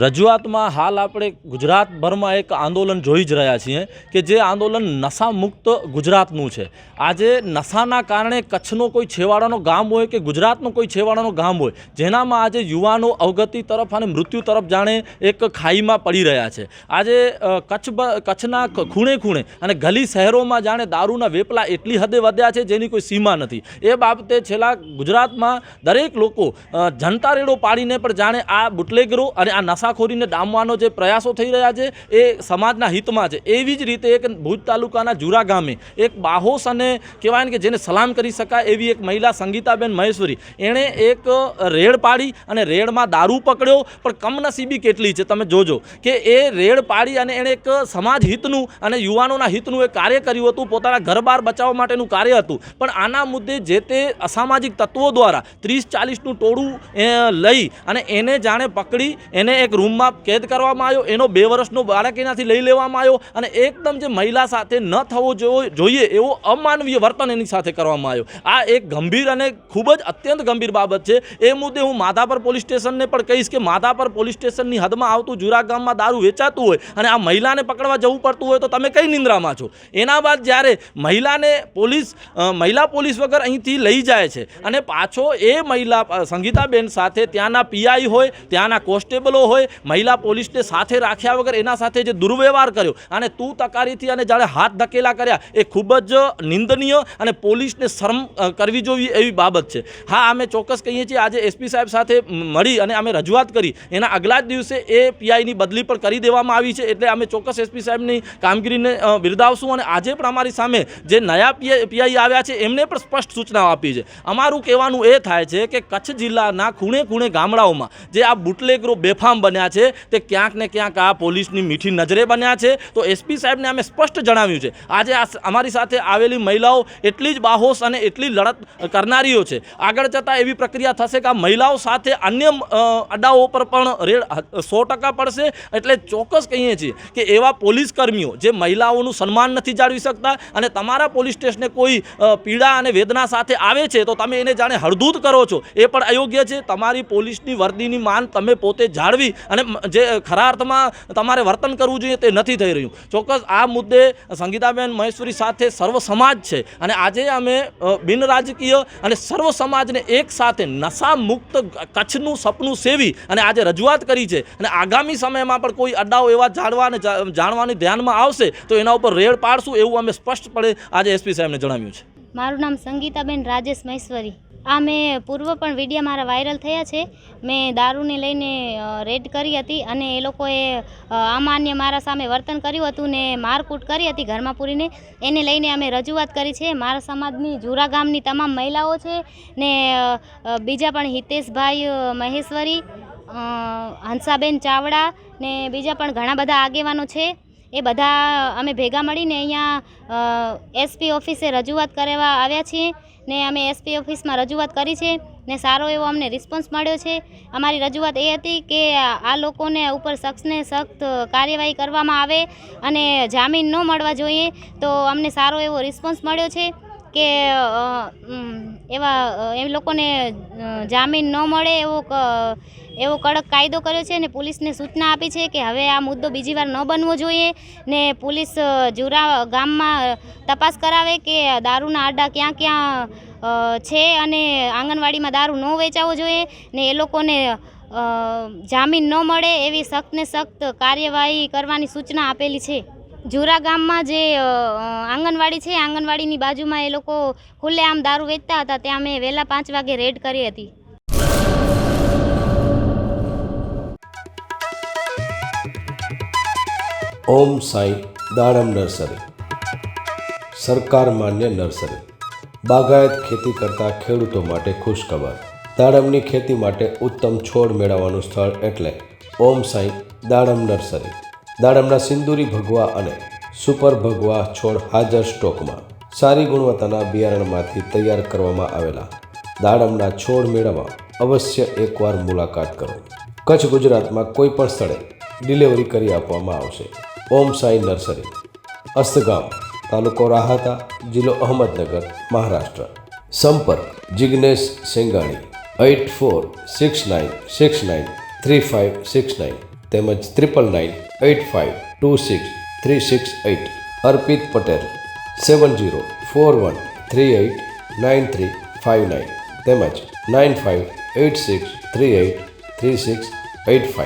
રજૂઆતમાં હાલ આપણે ગુજરાતભરમાં એક આંદોલન જોઈ જ રહ્યા છીએ કે જે આંદોલન નશા મુક્ત ગુજરાતનું છે। આજે નશાના કારણે કચ્છનો કોઈ છેવાડાનો ગામ હોય કે ગુજરાતનો કોઈ છેવાડાનો ગામ હોય જેનામાં આજે યુવાનો અવગતિ તરફ અને મૃત્યુ તરફ જાણે એક ખાઈમાં પડી રહ્યા છે। આજે કચ્છના ખૂણે ખૂણે અને ગલી શહેરોમાં જાણે દારૂના વેપલા એટલી હદે વધ્યા છે જેની કોઈ સીમા નથી। એ બાબતે છેલ્લા ગુજરાતમાં દરેક લોકો જનતા રેડો પાડીને પણ જાણે આ બુટલેગરો અને આ નશાખોરીને ડામવાનો જે પ્રયાસો થઈ રહ્યા છે એ સમાજના હિતમાં છે। એવી જ રીતે એક ભુજ તાલુકાના જુરા ગામે એક બાહોશ અને કહેવાય ને કે જેને સલામ કરી શકાય એવી એક મહિલા સંગીતાબેન મહેશ્વરી એણે એક રેડ પાડી અને રેડમાં દારૂ પકડ્યો। પણ કમનસીબી કેટલી છે તમે જોજો કે એ રેડ પાડી અને એણે એક સમાજ હિતનું અને યુવાનોના હિતનું એક કાર્ય કર્યું હતું, પોતાના ઘર-બાર બચાવવા માટેનું કાર્ય હતું। પણ આના મુદ્દે જે તે અસામાજિક તત્વો દ્વારા 30-40નું ટોળું લઈ અને એને જાણે પકડી એને એક રૂમમાં કેદ કરવામાં આવ્યો। એનો 2 વર્ષનો બાળક એનાથી લઈ લેવામાં આવ્યો અને એકદમ જે મહિલા સાથે ન થવો જોઈએ એવો અમાનવીય વર્તન એની સાથે કરવામાં આવ્યો। આ એક ગંભીર અને ખૂબ જ અત્યંત ગંભીર બાબત છે। એ મુદ્દે હું માધાપર પોલીસ સ્ટેશનને પણ કહીશ કે માધાપર પોલીસ સ્ટેશનની હદમાં આવતું જુરા ગામમાં દારૂ વેચાતું હોય અને આ મહિલાને પકડવા જવું પડતું હોય તો તમે કઈ નિંદ્રામાં છો? એના બાદ જ્યારે મહિલા પોલીસ વગર અહીંથી લઈ જાય છે અને પાછો એ મહિલા સંગીતાબેન સાથે ત્યાંના પીઆઈ હોય, ત્યાંના કોન્સ્ટેબલો હોય, મહિલા પોલીસને સાથે રાખ્યા વગર એના સાથે જે દુર્વ્યવહાર કર્યો અને તું તકારીથી અને જાણે હાથ ધકેલા કર્યા એ ખૂબ જ નિંદનીય અને પોલીસને શરમ કરવી જોઈએ એવી બાબત છે। હા, અમે ચોક્કસ કહીએ છીએ આજે એસપી સાહેબ સાથે મળી અને અમે રજૂઆત કરી એના આગલા જ દિવસે એ પીઆઈની બદલી પણ કરી દેવામાં આવી છે। એટલે અમે ચોક્કસ એસપી સાહેબની કામગીરીને બિરદાવશું અને આજે પણ અમારી સામે જે નયા પીઆઈ આવ્યા છે એમને પણ સ્પષ્ટ સૂચનાઓ આપી છે। અમારું કહેવાનું એ થાય છે કે કચ્છ જિલ્લાના ખૂણે ખૂણે ગામડાઓમાં જે આ બુટલેગરો બેફામ બન્યા છે તે ક્યાંક ને ક્યાંક આ પોલીસની મીઠી નજરે બન્યા છે। તો એસપી સાહેબને અમે સ્પષ્ટ જણાવ્યું છે આજે અમારી સાથે આવેલી મહિલાઓ એટલી જ બાહોશ અને એટલી લડત કરનારીઓ છે। આગળ જતાં એવી પ્રક્રિયા થશે કે આ મહિલાઓ સાથે અન્ય અड्डाઓ પર પણ રેડ 100% પડશે। એટલે ચોક્કસ કહીએ છીએ કે એવા પોલીસ કર્મીઓ જે મહિલાઓનું સન્માન નથી જાળવી શકતા અને તમારા પોલીસ સ્ટેશને કોઈ પીડા અને વેદના સાથે આવે છે તો તમે એને જાણે હળદૂત કરો છો એ પણ અયોગ્ય છે। તમારી પોલીસની વર્દીની માન તમે પોતે જાળવી અને જે ખરા અર્થમાં તમારે વર્તન કરવું જોઈએ તે નથી થઈ રહ્યું। ચોક્કસ આ મુદ્દે સંગીતાબેન મહેશ્વરી સાથે સર્વ સમાજ છે અને આજે અમે બિન રાજકીય અને સર્વ સમાજને એક સાથે નશા મુક્ત કચ્છનું સપનું સેવી અને આજે રજૂઆત કરી છે અને આગામી સમયમાં પણ કોઈ અड्डाઓ એવા જાણવાની ધ્યાનમાં આવશે તો એના ઉપર રેડ પાડશું એવું અમે સ્પષ્ટપણે આજે એસપી સાહેબને જણાવ્યું છે। મારું નામ સંગીતાબેન રાજેશ મહેશ્વરી। આ મેં પૂર્વ પણ વિડીયો મારા વાયરલ થયા છે। મેં દારૂને લઈને રેડ કરી હતી અને એ લોકોએ અમાન્ય મારા સામે વર્તન કર્યું હતું ને મારકૂટ કરી હતી ઘરમાં પૂરીને, એને લઈને અમે રજૂઆત કરી છે। મારા સમાજની જુરા ગામની તમામ મહિલાઓ છે ને બીજા પણ હિતેશભાઈ મહેશ્વરી, હંસાબેન ચાવડા ને બીજા પણ ઘણા બધા આગેવાનો છે। એ બધા અમે ભેગા મળીને અહીંયા એસપી ઓફિસે રજૂઆત કરવા આવ્યા છીએ ને અમે એસપી ઓફિસમાં રજૂઆત કરી છે ને સારો એવો અમને રિસ્પોન્સ મળ્યો છે। અમારી રજૂઆત એ હતી કે આ લોકોને ઉપર સખ્તને સખ્ત કાર્યવાહી કરવામાં આવે અને જામીન ન મળવા જોઈએ। તો અમને સારો એવો રિસ્પોન્સ મળ્યો છે કે એ લોકોને જામીન ન મળે એવો કડક કાયદો કર્યો છે ને પોલીસને સૂચના આપી છે કે હવે આ મુદ્દો બીજી વાર ન બનવો જોઈએ ને પોલીસ જુરા ગામમાં તપાસ કરાવે કે દારૂના આડા ક્યાં ક્યાં છે અને આંગણવાડીમાં દારૂ ન વેચાવો જોઈએ ને એ લોકોને જામીન ન મળે એવી સખ્તને સખ્ત કાર્યવાહી કરવાની સૂચના આપેલી છે। જુરા ગામમાં જે આંગણવાડી છે આંગણવાડીની બાજુમાં એ લોકો ખુલ્લેઆમ દારૂ વેચતા હતા ત્યાં અમે વહેલા 5 વાગે રેડ કરી હતી। ઓમ સાંઈ દાડમ નર્સરી સરકાર માન્ય નર્સરી બાગાયત ખેતી કરતા ખેડૂતો માટે ખુશખબર। દાડમની ખેતી માટે ઉત્તમ છોડ મેળવવાનું સ્થળ એટલે ઓમ સાંઈ દાડમ નર્સરી। દાડમના સિંદૂરી ભગવા અને સુપર ભગવા છોડ હાજર સ્ટોકમાં। સારી ગુણવત્તાના બિયારણમાંથી તૈયાર કરવામાં આવેલા દાડમના છોડ મેળવવા અવશ્ય એકવાર મુલાકાત કરો। કચ્છ ગુજરાતમાં કોઈ પણ સ્થળે ડિલિવરી કરી આપવામાં આવશે। ઓમ સાંઈ નર્સરી, અસ્તગામ, તાલુકો રાહતા, જિલ્લો અહમદનગર, મહારાષ્ટ્ર। સંપર્ક જિગ્નેશ સેંગાણી 8469693569। તેમજ 9995263638 અર્પિત પટેલ 7041389359 તેમજ 9586383685